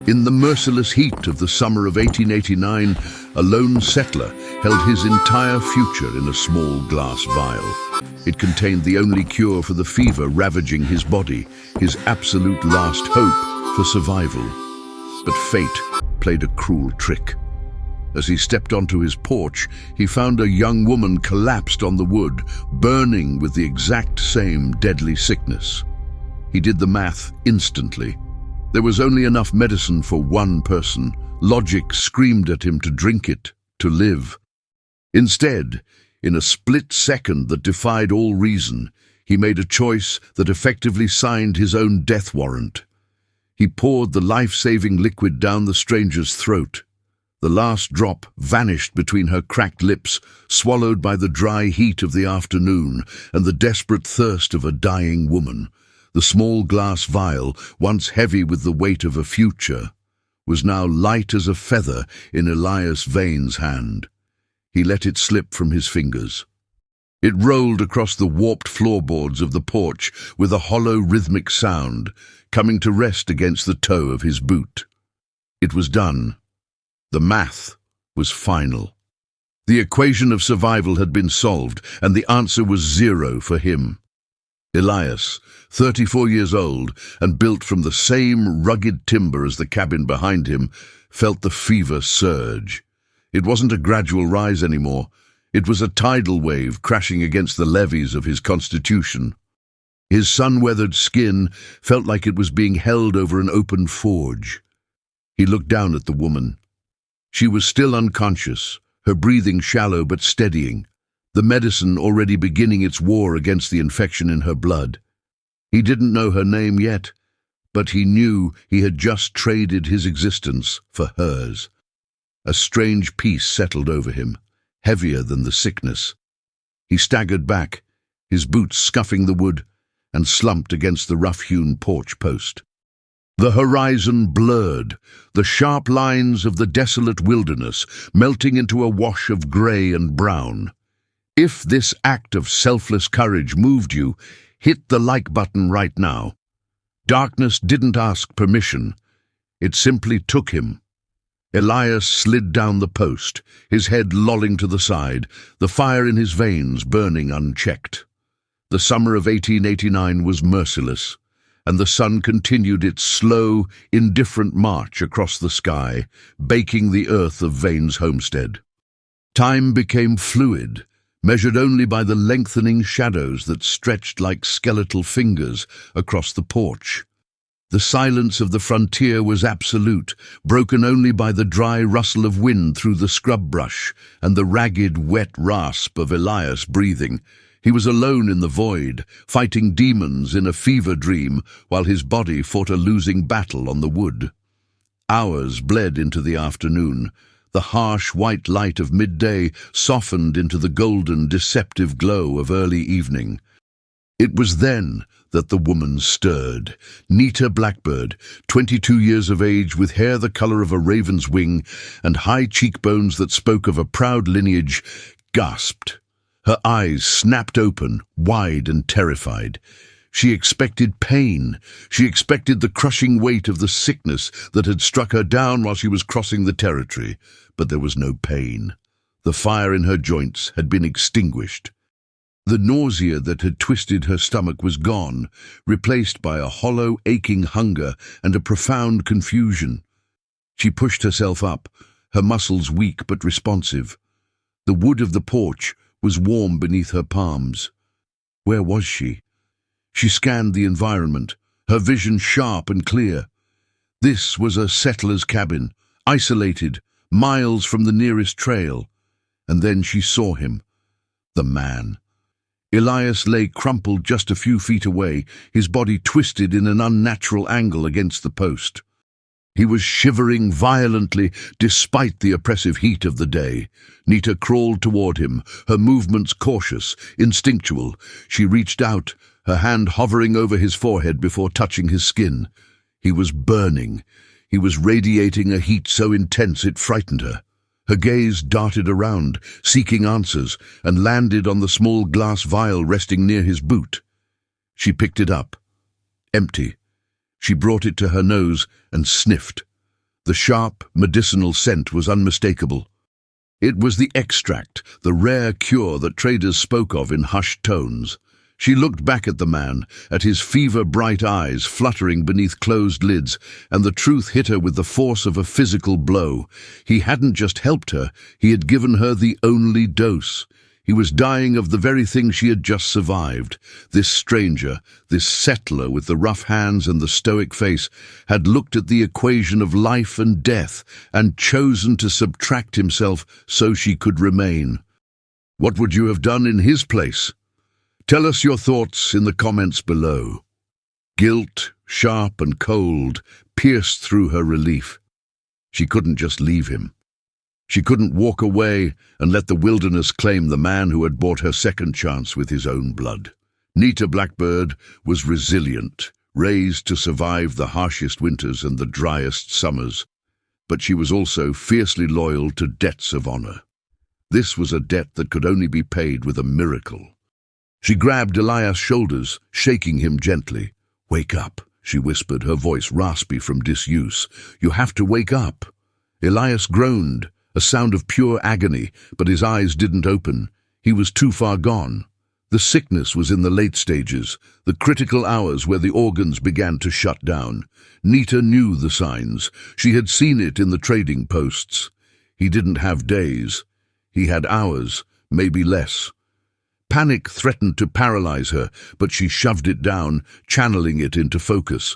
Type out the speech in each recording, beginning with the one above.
In the merciless heat of the summer of 1889, a lone settler held his entire future in a small glass vial. It contained the only cure for the fever ravaging his body, his absolute last hope for survival. But fate played a cruel trick. As he stepped onto his porch, he found a young woman collapsed on the wood, burning with the exact same deadly sickness. He did the math instantly. There was only enough medicine for one person. Logic screamed at him to drink it, to live. Instead, in a split second that defied all reason, he made a choice that effectively signed his own death warrant. He poured the life-saving liquid down the stranger's throat. The last drop vanished between her cracked lips, swallowed by the dry heat of the afternoon and the desperate thirst of a dying woman. The small glass vial, once heavy with the weight of a future, was now light as a feather in Elias Vane's hand. He let it slip from his fingers. It rolled across the warped floorboards of the porch with a hollow rhythmic sound, coming to rest against the toe of his boot. It was done. The math was final. The equation of survival had been solved, and the answer was 0 for him. Elias, 34 years old and built from the same rugged timber as the cabin behind him, felt the fever surge. It wasn't a gradual rise anymore. It was a tidal wave crashing against the levees of his constitution. His sun-weathered skin felt like it was being held over an open forge. He looked down at the woman. She was still unconscious, her breathing shallow but steadying, the medicine already beginning its war against the infection in her blood. He didn't know her name yet, but he knew he had just traded his existence for hers. A strange peace settled over him, heavier than the sickness. He staggered back, his boots scuffing the wood, and slumped against the rough-hewn porch post. The horizon blurred, the sharp lines of the desolate wilderness melting into a wash of grey and brown. If this act of selfless courage moved you, hit the like button right now. Darkness didn't ask permission. It simply took him. Elias slid down the post, his head lolling to the side, the fire in his veins burning unchecked. The summer of 1889 was merciless, and the sun continued its slow, indifferent march across the sky, baking the earth of Vane's homestead. Time became fluid, measured only by the lengthening shadows that stretched like skeletal fingers across the porch. The silence of the frontier was absolute, broken only by the dry rustle of wind through the scrub brush and the ragged, wet rasp of Elias breathing. He was alone in the void, fighting demons in a fever dream while his body fought a losing battle on the wood. Hours bled into the afternoon. The harsh white light of midday softened into the golden, deceptive glow of early evening. It was then that the woman stirred. Nita Blackbird, 22 years of age, with hair the color of a raven's wing and high cheekbones that spoke of a proud lineage, gasped. Her eyes snapped open, wide and terrified. She expected pain. She expected the crushing weight of the sickness that had struck her down while she was crossing the territory. But there was no pain. The fire in her joints had been extinguished. The nausea that had twisted her stomach was gone, replaced by a hollow, aching hunger and a profound confusion. She pushed herself up, her muscles weak but responsive. The wood of the porch was warm beneath her palms. Where was she? She scanned the environment, her vision sharp and clear. This was a settler's cabin, isolated, miles from the nearest trail. And then she saw him, the man. Elias lay crumpled just a few feet away, his body twisted in an unnatural angle against the post. He was shivering violently despite the oppressive heat of the day. Nita crawled toward him, her movements cautious, instinctual. She reached out, her hand hovering over his forehead before touching his skin. He was burning. He was radiating a heat so intense it frightened her. Her gaze darted around, seeking answers, and landed on the small glass vial resting near his boot. She picked it up. Empty. She brought it to her nose and sniffed. The sharp, medicinal scent was unmistakable. It was the extract, the rare cure that traders spoke of in hushed tones. She looked back at the man, at his fever-bright eyes fluttering beneath closed lids, and the truth hit her with the force of a physical blow. He hadn't just helped her, he had given her the only dose. He was dying of the very thing she had just survived. This stranger, this settler with the rough hands and the stoic face, had looked at the equation of life and death and chosen to subtract himself so she could remain. What would you have done in his place? Tell us your thoughts in the comments below. Guilt, sharp and cold, pierced through her relief. She couldn't just leave him. She couldn't walk away and let the wilderness claim the man who had bought her second chance with his own blood. Nita Blackbird was resilient, raised to survive the harshest winters and the driest summers, but she was also fiercely loyal to debts of honor. This was a debt that could only be paid with a miracle. She grabbed Elias' shoulders, shaking him gently. "Wake up," she whispered, her voice raspy from disuse. "You have to wake up." Elias groaned, a sound of pure agony, but his eyes didn't open. He was too far gone. The sickness was in the late stages, the critical hours where the organs began to shut down. Nita knew the signs. She had seen it in the trading posts. He didn't have days. He had hours, maybe less. Panic threatened to paralyze her, but she shoved it down, channeling it into focus.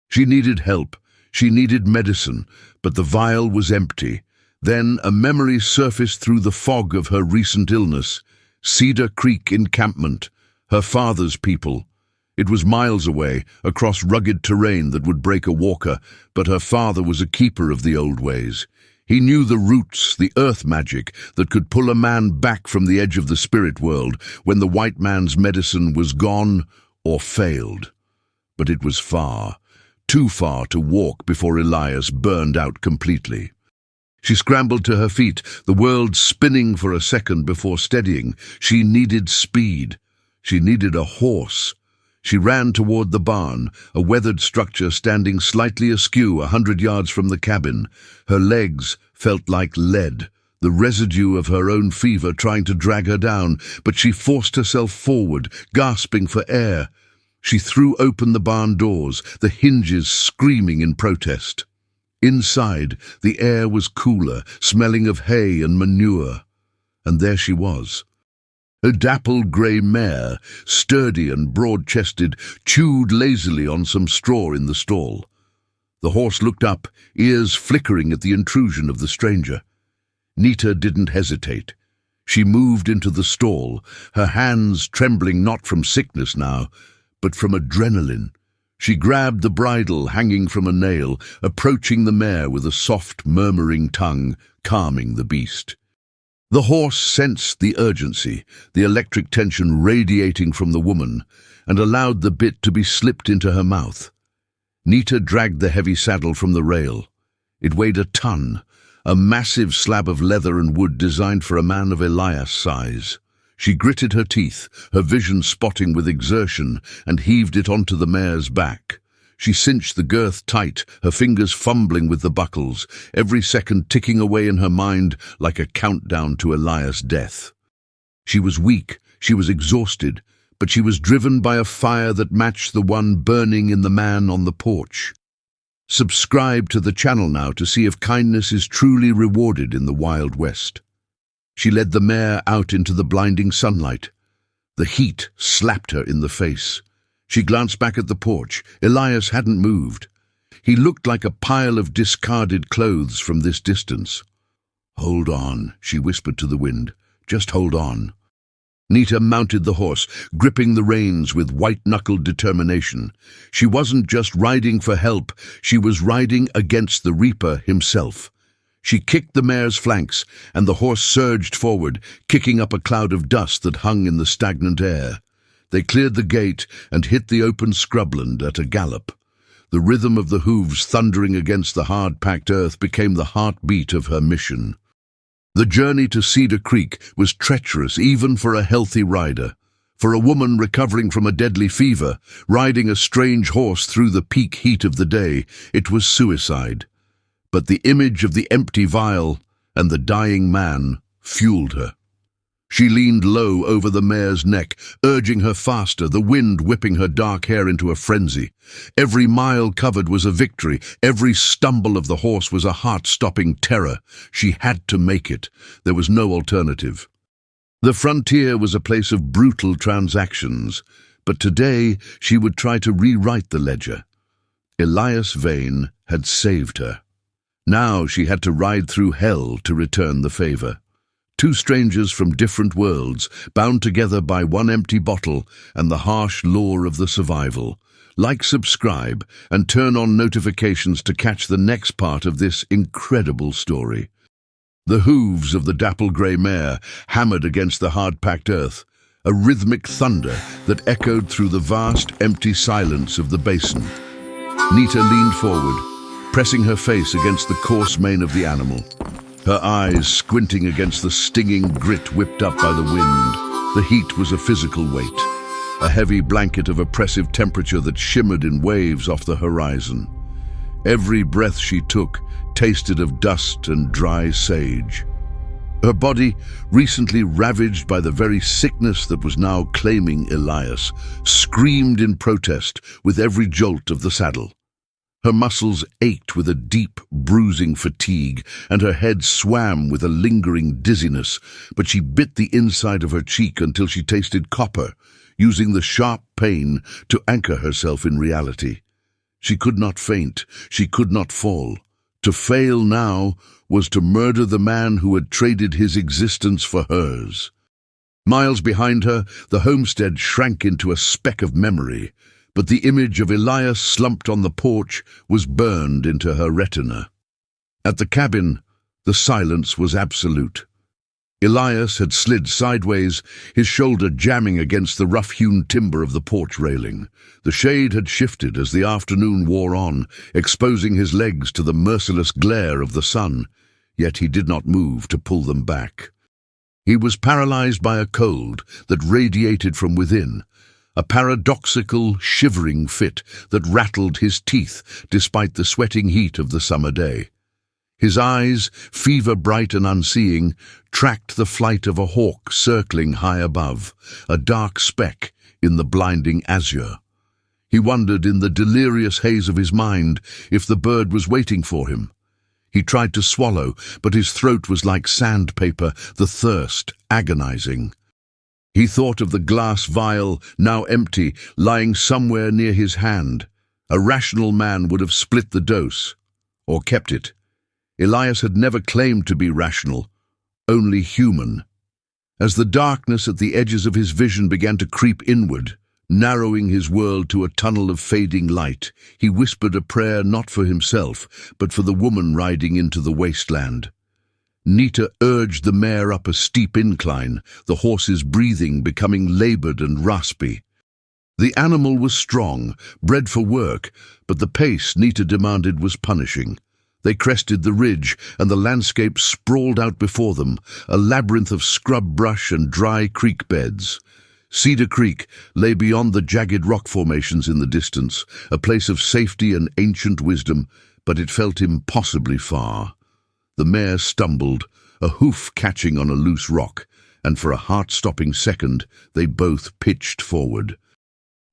She needed help. She needed medicine, but the vial was empty. Then a memory surfaced through the fog of her recent illness. Cedar Creek encampment, her father's people. It was miles away, across rugged terrain that would break a walker, but her father was a keeper of the old ways. He knew the roots, the earth magic, that could pull a man back from the edge of the spirit world when the white man's medicine was gone or failed. But it was far, too far to walk before Elias burned out completely. She scrambled to her feet, the world spinning for a second before steadying. She needed speed. She needed a horse. She ran toward the barn, a weathered structure standing slightly askew 100 yards from the cabin. Her legs felt like lead, the residue of her own fever trying to drag her down, but she forced herself forward, gasping for air. She threw open the barn doors, the hinges screaming in protest. Inside, the air was cooler, smelling of hay and manure. And there she was. A dappled grey mare, sturdy and broad-chested, chewed lazily on some straw in the stall. The horse looked up, ears flickering at the intrusion of the stranger. Nita didn't hesitate. She moved into the stall, her hands trembling not from sickness now, but from adrenaline. She grabbed the bridle hanging from a nail, approaching the mare with a soft, murmuring tongue, calming the beast. The horse sensed the urgency, the electric tension radiating from the woman, and allowed the bit to be slipped into her mouth. Nita dragged the heavy saddle from the rail. It weighed a ton, a massive slab of leather and wood designed for a man of Elias' size. She gritted her teeth, her vision spotting with exertion, and heaved it onto the mare's back. She cinched the girth tight, her fingers fumbling with the buckles, every second ticking away in her mind like a countdown to Elias' death. She was weak, she was exhausted, but she was driven by a fire that matched the one burning in the man on the porch. Subscribe to the channel now to see if kindness is truly rewarded in the Wild West. She led the mare out into the blinding sunlight. The heat slapped her in the face. She glanced back at the porch. Elias hadn't moved. He looked like a pile of discarded clothes from this distance. "Hold on," she whispered to the wind. "Just hold on." Nita mounted the horse, gripping the reins with white-knuckled determination. She wasn't just riding for help, she was riding against the Reaper himself. She kicked the mare's flanks, and the horse surged forward, kicking up a cloud of dust that hung in the stagnant air. They cleared the gate and hit the open scrubland at a gallop. The rhythm of the hooves thundering against the hard-packed earth became the heartbeat of her mission. The journey to Cedar Creek was treacherous even for a healthy rider. For a woman recovering from a deadly fever, riding a strange horse through the peak heat of the day, it was suicide. But the image of the empty vial and the dying man fueled her. She leaned low over the mare's neck, urging her faster, the wind whipping her dark hair into a frenzy. Every mile covered was a victory. Every stumble of the horse was a heart-stopping terror. She had to make it. There was no alternative. The frontier was a place of brutal transactions, but today she would try to rewrite the ledger. Elias Vane had saved her. Now she had to ride through hell to return the favor. Two strangers from different worlds, bound together by one empty bottle and the harsh law of the survival. Like, subscribe, and turn on notifications to catch the next part of this incredible story. The hooves of the dapple-grey mare hammered against the hard-packed earth, a rhythmic thunder that echoed through the vast, empty silence of the basin. Nita leaned forward, pressing her face against the coarse mane of the animal. Her eyes squinting against the stinging grit whipped up by the wind. The heat was a physical weight, a heavy blanket of oppressive temperature that shimmered in waves off the horizon. Every breath she took tasted of dust and dry sage. Her body, recently ravaged by the very sickness that was now claiming Elias, screamed in protest with every jolt of the saddle. Her muscles ached with a deep, bruising fatigue, and her head swam with a lingering dizziness, but she bit the inside of her cheek until she tasted copper, using the sharp pain to anchor herself in reality. She could not faint, she could not fall. To fail now was to murder the man who had traded his existence for hers. Miles behind her, the homestead shrank into a speck of memory, but the image of Elias slumped on the porch was burned into her retina. At the cabin, the silence was absolute. Elias had slid sideways, his shoulder jamming against the rough-hewn timber of the porch railing. The shade had shifted as the afternoon wore on, exposing his legs to the merciless glare of the sun, yet he did not move to pull them back. He was paralyzed by a cold that radiated from within, a paradoxical, shivering fit that rattled his teeth despite the sweating heat of the summer day. His eyes, fever-bright and unseeing, tracked the flight of a hawk circling high above, a dark speck in the blinding azure. He wondered in the delirious haze of his mind if the bird was waiting for him. He tried to swallow, but his throat was like sandpaper, the thirst agonizing. He thought of the glass vial, now empty, lying somewhere near his hand. A rational man would have split the dose, or kept it. Elias had never claimed to be rational, only human. As the darkness at the edges of his vision began to creep inward, narrowing his world to a tunnel of fading light, he whispered a prayer not for himself, but for the woman riding into the wasteland. Nita urged the mare up a steep incline, the horse's breathing becoming labored and raspy. The animal was strong, bred for work, but the pace Nita demanded was punishing. They crested the ridge, and the landscape sprawled out before them, a labyrinth of scrub brush and dry creek beds. Cedar Creek lay beyond the jagged rock formations in the distance, a place of safety and ancient wisdom, but it felt impossibly far. The mare stumbled, a hoof catching on a loose rock, and for a heart-stopping second they both pitched forward.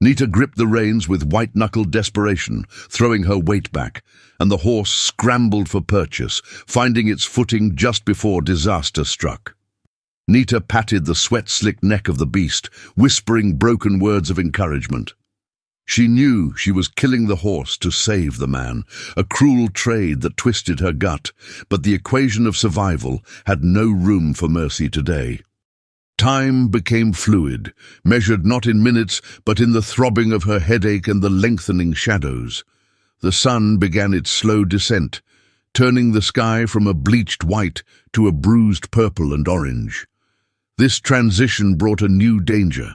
Nita gripped the reins with white-knuckled desperation, throwing her weight back, and the horse scrambled for purchase, finding its footing just before disaster struck. Nita patted the sweat-slicked neck of the beast, whispering broken words of encouragement. She knew she was killing the horse to save the man, a cruel trade that twisted her gut, but the equation of survival had no room for mercy today. Time became fluid, measured not in minutes, but in the throbbing of her headache and the lengthening shadows. The sun began its slow descent, turning the sky from a bleached white to a bruised purple and orange. This transition brought a new danger.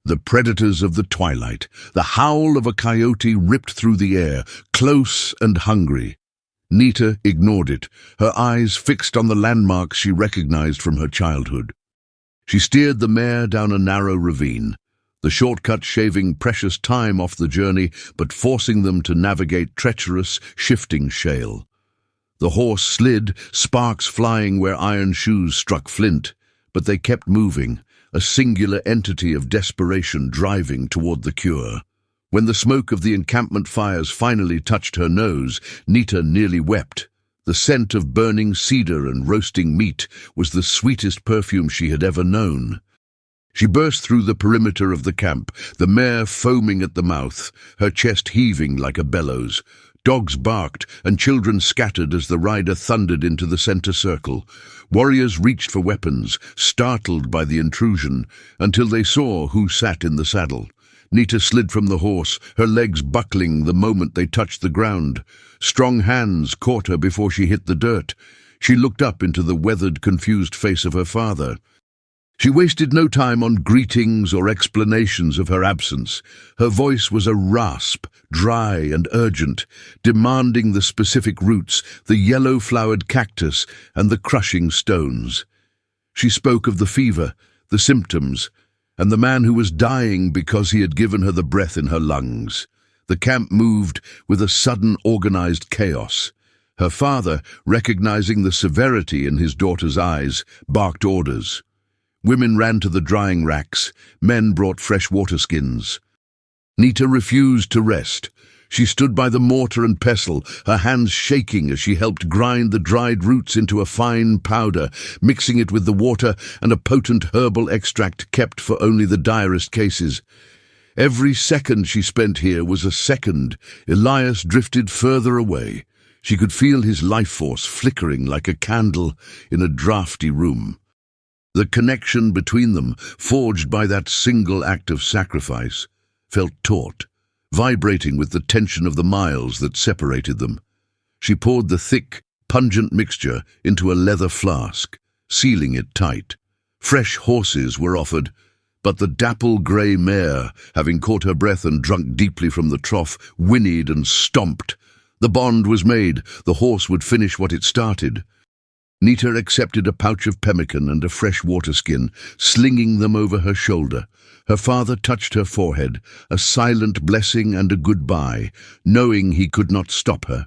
The predators of the twilight. The howl of a coyote ripped through the air, close and hungry. Nita ignored it, her eyes fixed on the landmarks she recognized from her childhood. She steered the mare down a narrow ravine, the shortcut shaving precious time off the journey but forcing them to navigate treacherous, shifting shale. The horse slid, sparks flying where iron shoes struck flint, but they kept moving, a singular entity of desperation driving toward the cure. When the smoke of the encampment fires finally touched her nose, Nita nearly wept. The scent of burning cedar and roasting meat was the sweetest perfume she had ever known. She burst through the perimeter of the camp, the mare foaming at the mouth, her chest heaving like a bellows. Dogs barked, and children scattered as the rider thundered into the center circle. Warriors reached for weapons, startled by the intrusion, until they saw who sat in the saddle. Nita slid from the horse, her legs buckling the moment they touched the ground. Strong hands caught her before she hit the dirt. She looked up into the weathered, confused face of her father. She wasted no time on greetings or explanations of her absence. Her voice was a rasp, dry and urgent, demanding the specific roots, the yellow-flowered cactus, and the crushing stones. She spoke of the fever, the symptoms, and the man who was dying because he had given her the breath in her lungs. The camp moved with a sudden organized chaos. Her father, recognizing the severity in his daughter's eyes, barked orders. Women ran to the drying racks. Men brought fresh water skins. Nita refused to rest. She stood by the mortar and pestle, her hands shaking as she helped grind the dried roots into a fine powder, mixing it with the water and a potent herbal extract kept for only the direst cases. Every second she spent here was a second. Elias drifted further away. She could feel his life force flickering like a candle in a drafty room. The connection between them, forged by that single act of sacrifice, felt taut, vibrating with the tension of the miles that separated them. She poured the thick, pungent mixture into a leather flask, sealing it tight. Fresh horses were offered, but the dapple grey mare, having caught her breath and drunk deeply from the trough, whinnied and stomped. The bond was made. The horse would finish what it started. Nita accepted a pouch of pemmican and a fresh water skin, slinging them over her shoulder. Her father touched her forehead, a silent blessing and a goodbye, knowing he could not stop her.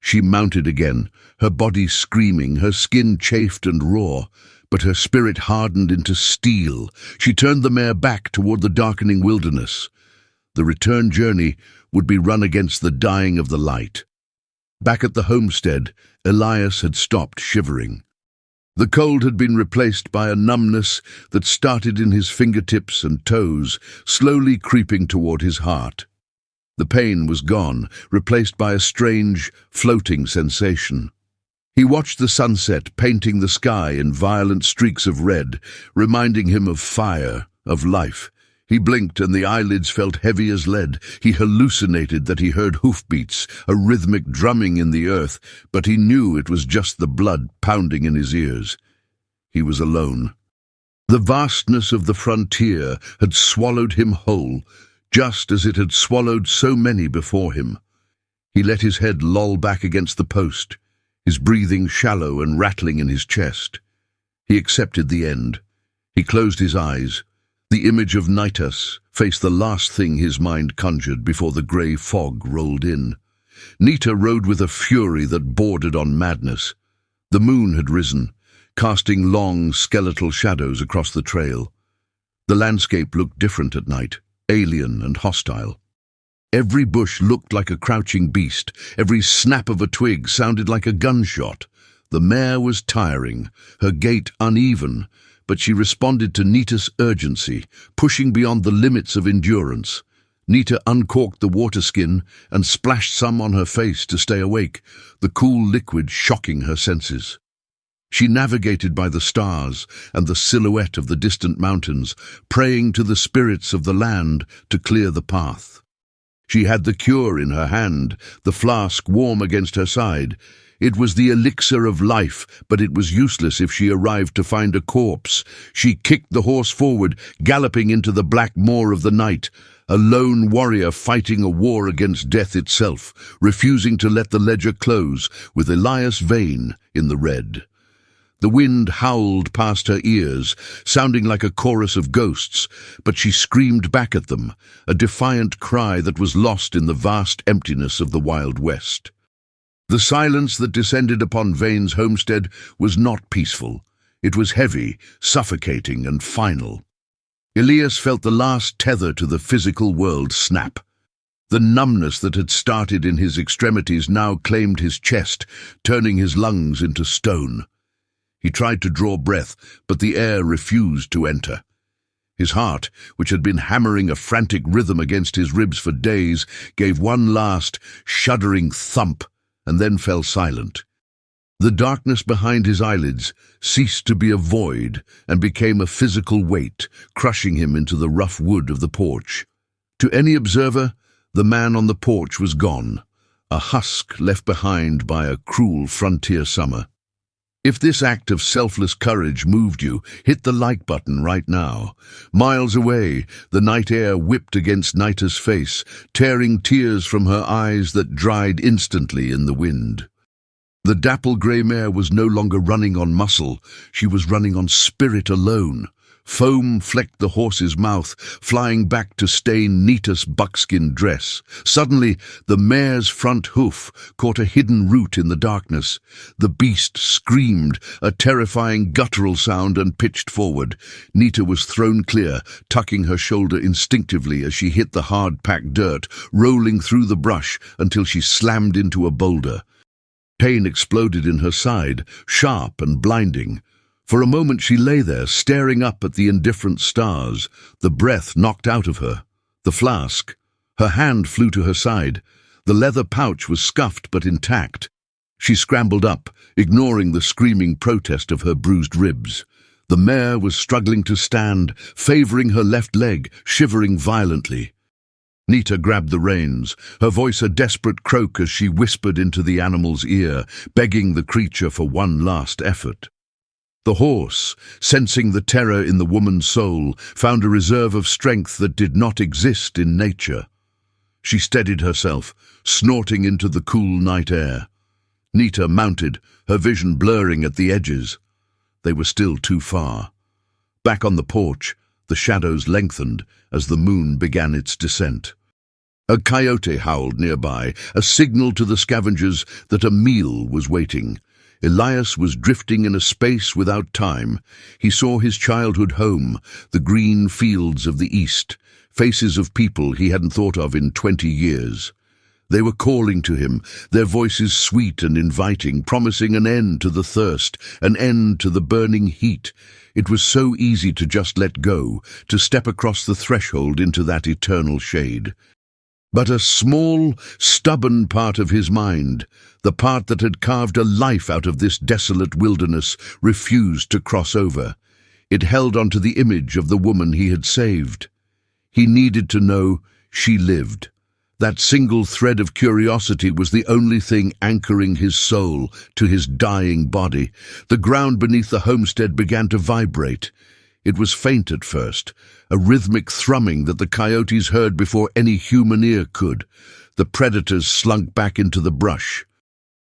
She mounted again, her body screaming, her skin chafed and raw, but her spirit hardened into steel. She turned the mare back toward the darkening wilderness. The return journey would be run against the dying of the light. Back at the homestead, Elias had stopped shivering. The cold had been replaced by a numbness that started in his fingertips and toes, slowly creeping toward his heart. The pain was gone, replaced by a strange, floating sensation. He watched the sunset painting the sky in violent streaks of red, reminding him of fire, of life. He blinked and the eyelids felt heavy as lead. He hallucinated that he heard hoofbeats, a rhythmic drumming in the earth, but he knew it was just the blood pounding in his ears. He was alone. The vastness of the frontier had swallowed him whole, just as it had swallowed so many before him. He let his head loll back against the post, his breathing shallow and rattling in his chest. He accepted the end. He closed his eyes. The image of Nitas faced the last thing his mind conjured before the grey fog rolled in. Nita rode with a fury that bordered on madness. The moon had risen, casting long, skeletal shadows across the trail. The landscape looked different at night, alien and hostile. Every bush looked like a crouching beast. Every snap of a twig sounded like a gunshot. The mare was tiring, her gait uneven, but she responded to Nita's urgency, pushing beyond the limits of endurance. Nita uncorked the water skin and splashed some on her face to stay awake, the cool liquid shocking her senses. She navigated by the stars and the silhouette of the distant mountains, praying to the spirits of the land to clear the path. She had the cure in her hand, the flask warm against her side. It was the elixir of life, but it was useless if she arrived to find a corpse. She kicked the horse forward, galloping into the black moor of the night, a lone warrior fighting a war against death itself, refusing to let the ledger close, with Elias Vane in the red. The wind howled past her ears, sounding like a chorus of ghosts, but she screamed back at them, a defiant cry that was lost in the vast emptiness of the Wild West. The silence that descended upon Vane's homestead was not peaceful. It was heavy, suffocating, and final. Elias felt the last tether to the physical world snap. The numbness that had started in his extremities now claimed his chest, turning his lungs into stone. He tried to draw breath, but the air refused to enter. His heart, which had been hammering a frantic rhythm against his ribs for days, gave one last, shuddering thump, and then fell silent. The darkness behind his eyelids ceased to be a void and became a physical weight, crushing him into the rough wood of the porch. To any observer, the man on the porch was gone, a husk left behind by a cruel frontier summer. If this act of selfless courage moved you, hit the like button right now. Miles away, the night air whipped against Nita's face, tearing tears from her eyes that dried instantly in the wind. The dapple-grey mare was no longer running on muscle, she was running on spirit alone. Foam flecked the horse's mouth, flying back to stain Nita's buckskin dress. Suddenly, the mare's front hoof caught a hidden root in the darkness. The beast screamed, a terrifying guttural sound, and pitched forward. Nita was thrown clear, tucking her shoulder instinctively as she hit the hard-packed dirt, rolling through the brush until she slammed into a boulder. Pain exploded in her side, sharp and blinding. For a moment she lay there, staring up at the indifferent stars, the breath knocked out of her. The flask. Her hand flew to her side. The leather pouch was scuffed but intact. She scrambled up, ignoring the screaming protest of her bruised ribs. The mare was struggling to stand, favoring her left leg, shivering violently. Nita grabbed the reins, her voice a desperate croak as she whispered into the animal's ear, begging the creature for one last effort. The horse, sensing the terror in the woman's soul, found a reserve of strength that did not exist in nature. She steadied herself, snorting into the cool night air. Nita mounted, her vision blurring at the edges. They were still too far. Back on the porch, the shadows lengthened as the moon began its descent. A coyote howled nearby, a signal to the scavengers that a meal was waiting. Elias was drifting in a space without time. He saw his childhood home, the green fields of the east, faces of people he hadn't thought of in 20 years. They were calling to him, their voices sweet and inviting, promising an end to the thirst, an end to the burning heat. It was so easy to just let go, to step across the threshold into that eternal shade. But a small, stubborn part of his mind, the part that had carved a life out of this desolate wilderness, refused to cross over. It held onto the image of the woman he had saved. He needed to know she lived. That single thread of curiosity was the only thing anchoring his soul to his dying body. The ground beneath the homestead began to vibrate. It was faint at first, a rhythmic thrumming that the coyotes heard before any human ear could. The predators slunk back into the brush.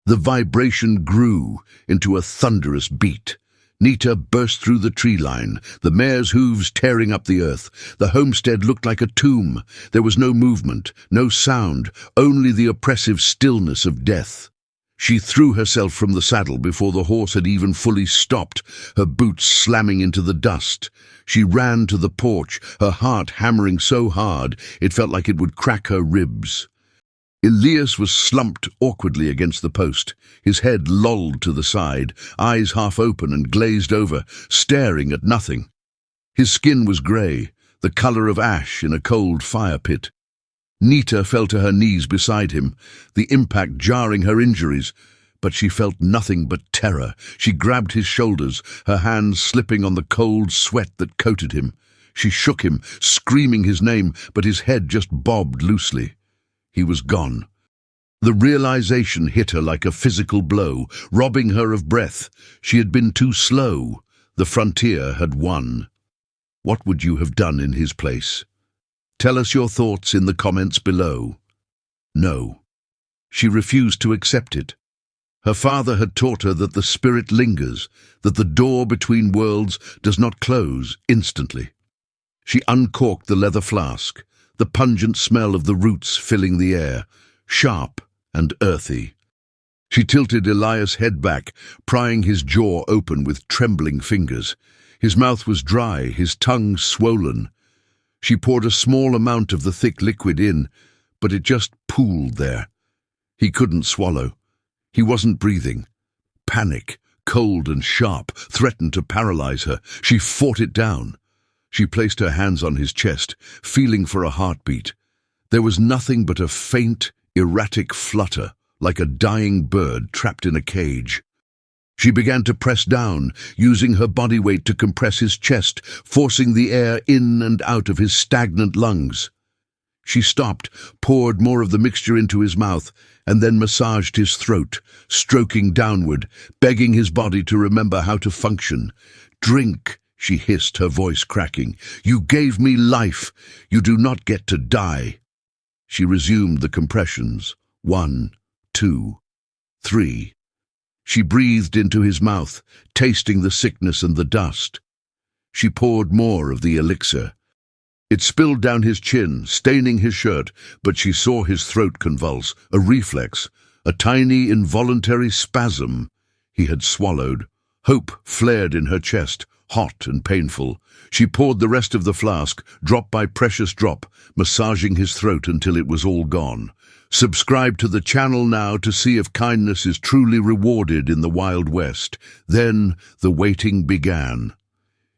The vibration grew into a thunderous beat. Nita burst through the tree line, the mare's hooves tearing up the earth. The homestead looked like a tomb. There was no movement, no sound, only the oppressive stillness of death. She threw herself from the saddle before the horse had even fully stopped, her boots slamming into the dust. She ran to the porch, her heart hammering so hard it felt like it would crack her ribs. Elias was slumped awkwardly against the post, his head lolled to the side, eyes half open and glazed over, staring at nothing. His skin was grey, the colour of ash in a cold fire pit. Nita fell to her knees beside him, the impact jarring her injuries, but she felt nothing but terror. She grabbed his shoulders, her hands slipping on the cold sweat that coated him. She shook him, screaming his name, but his head just bobbed loosely. He was gone. The realization hit her like a physical blow, robbing her of breath. She had been too slow. The frontier had won. What would you have done in his place? Tell us your thoughts in the comments below. No. She refused to accept it. Her father had taught her that the spirit lingers, that the door between worlds does not close instantly. She uncorked the leather flask, the pungent smell of the roots filling the air, sharp and earthy. She tilted Elias' head back, prying his jaw open with trembling fingers. His mouth was dry, his tongue swollen. She poured a small amount of the thick liquid in, but it just pooled there. He couldn't swallow. He wasn't breathing. Panic, cold and sharp, threatened to paralyze her. She fought it down. She placed her hands on his chest, feeling for a heartbeat. There was nothing but a faint, erratic flutter, like a dying bird trapped in a cage. She began to press down, using her body weight to compress his chest, forcing the air in and out of his stagnant lungs. She stopped, poured more of the mixture into his mouth, and then massaged his throat, stroking downward, begging his body to remember how to function. "Drink," she hissed, her voice cracking. "You gave me life. You do not get to die." She resumed the compressions. 1, 2, 3. She breathed into his mouth, tasting the sickness and the dust. She poured more of the elixir. It spilled down his chin, staining his shirt, but she saw his throat convulse, a reflex, a tiny involuntary spasm. He had swallowed. Hope flared in her chest, hot and painful. She poured the rest of the flask, drop by precious drop, massaging his throat until it was all gone. Subscribe to the channel now to see if kindness is truly rewarded in the Wild West. Then the waiting began.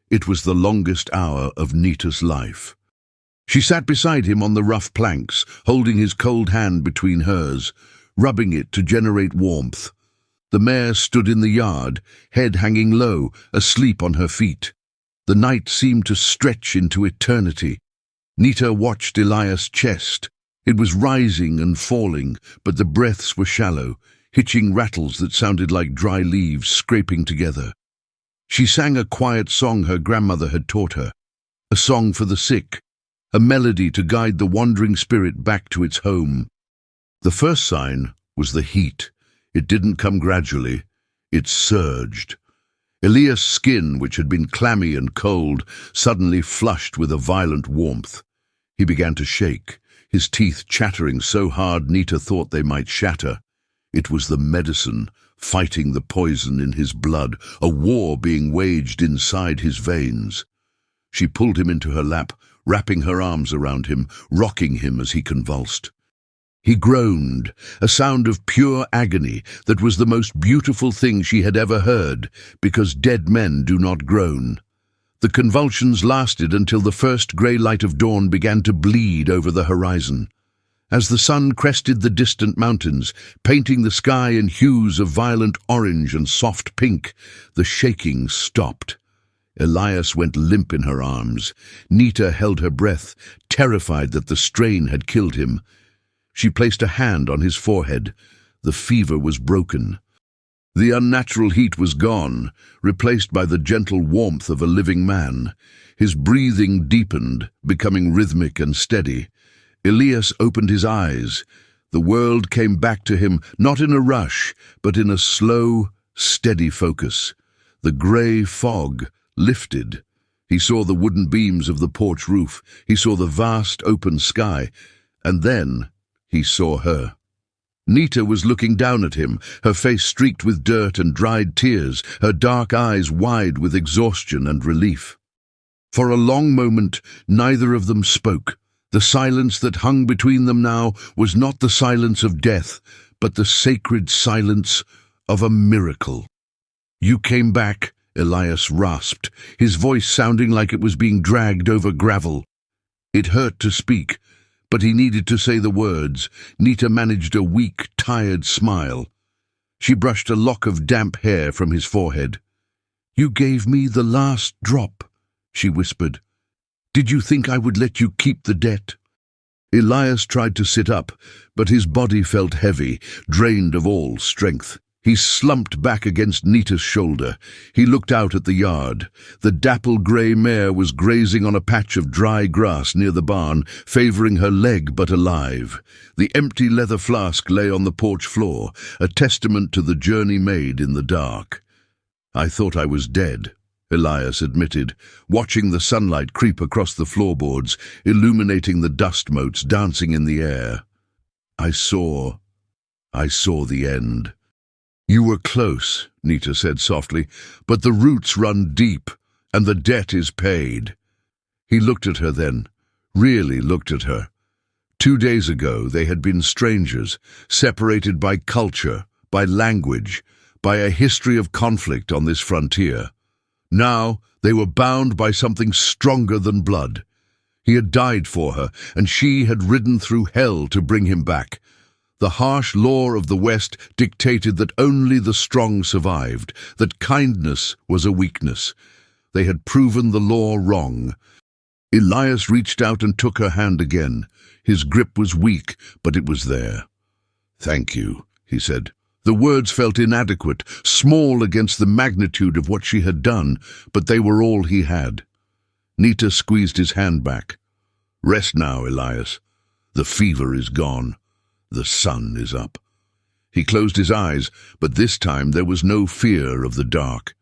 It was the longest hour of Nita's life. She sat beside him on the rough planks, holding his cold hand between hers, rubbing it to generate warmth. The mare stood in the yard, head hanging low, asleep on her feet. The night seemed to stretch into eternity. Nita watched Elias' chest. It was rising and falling, but the breaths were shallow, hitching rattles that sounded like dry leaves scraping together. She sang a quiet song her grandmother had taught her, a song for the sick, a melody to guide the wandering spirit back to its home. The first sign was the heat. It didn't come gradually. It surged. Elias' skin, which had been clammy and cold, suddenly flushed with a violent warmth. He began to shake, his teeth chattering so hard Nita thought they might shatter. It was the medicine, fighting the poison in his blood, a war being waged inside his veins. She pulled him into her lap, wrapping her arms around him, rocking him as he convulsed. He groaned, a sound of pure agony that was the most beautiful thing she had ever heard, because dead men do not groan. The convulsions lasted until the first grey light of dawn began to bleed over the horizon. As the sun crested the distant mountains, painting the sky in hues of violent orange and soft pink, the shaking stopped. Elias went limp in her arms. Nita held her breath, terrified that the strain had killed him. She placed a hand on his forehead. The fever was broken. The unnatural heat was gone, replaced by the gentle warmth of a living man. His breathing deepened, becoming rhythmic and steady. Elias opened his eyes. The world came back to him, not in a rush, but in a slow, steady focus. The grey fog lifted. He saw the wooden beams of the porch roof. He saw the vast open sky. And then he saw her. Nita was looking down at him, her face streaked with dirt and dried tears, her dark eyes wide with exhaustion and relief. For a long moment, neither of them spoke. The silence that hung between them now was not the silence of death, but the sacred silence of a miracle. "You came back," Elias rasped, his voice sounding like it was being dragged over gravel. It hurt to speak, but he needed to say the words. Nita managed a weak, tired smile. She brushed a lock of damp hair from his forehead. "You gave me the last drop," she whispered. "Did you think I would let you keep the debt?" Elias tried to sit up, but his body felt heavy, drained of all strength. He slumped back against Nita's shoulder. He looked out at the yard. The dapple-grey mare was grazing on a patch of dry grass near the barn, favoring her leg but alive. The empty leather flask lay on the porch floor, a testament to the journey made in the dark. "I thought I was dead," Elias admitted, watching the sunlight creep across the floorboards, illuminating the dust motes dancing in the air. I saw the end." You were close, Nita said softly, but the roots run deep, and the debt is paid. He looked at her then, really looked at her. 2 days ago they had been strangers, separated by culture, by language, by a history of conflict on this frontier. Now they were bound by something stronger than blood. He had died for her, and she had ridden through hell to bring him back. The harsh law of the West dictated that only the strong survived, that kindness was a weakness. They had proven the law wrong. Elias reached out and took her hand again. His grip was weak, but it was there. "Thank you," he said. The words felt inadequate, small against the magnitude of what she had done, but they were all he had. Nita squeezed his hand back. "Rest now, Elias. The fever is gone. The sun is up." He closed his eyes, but this time there was no fear of the dark.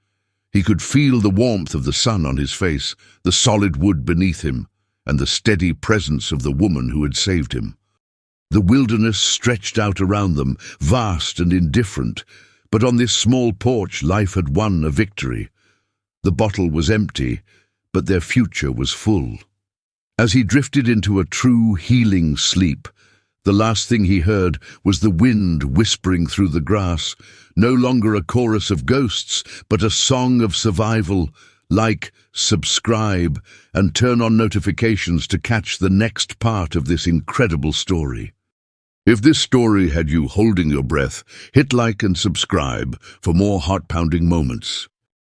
He could feel the warmth of the sun on his face, the solid wood beneath him, and the steady presence of the woman who had saved him. The wilderness stretched out around them, vast and indifferent, but on this small porch life had won a victory. The bottle was empty, but their future was full. As he drifted into a true healing sleep, the last thing he heard was the wind whispering through the grass, no longer a chorus of ghosts, but a song of survival. Like, subscribe, and turn on notifications to catch the next part of this incredible story. If this story had you holding your breath, hit like and subscribe for more heart-pounding moments.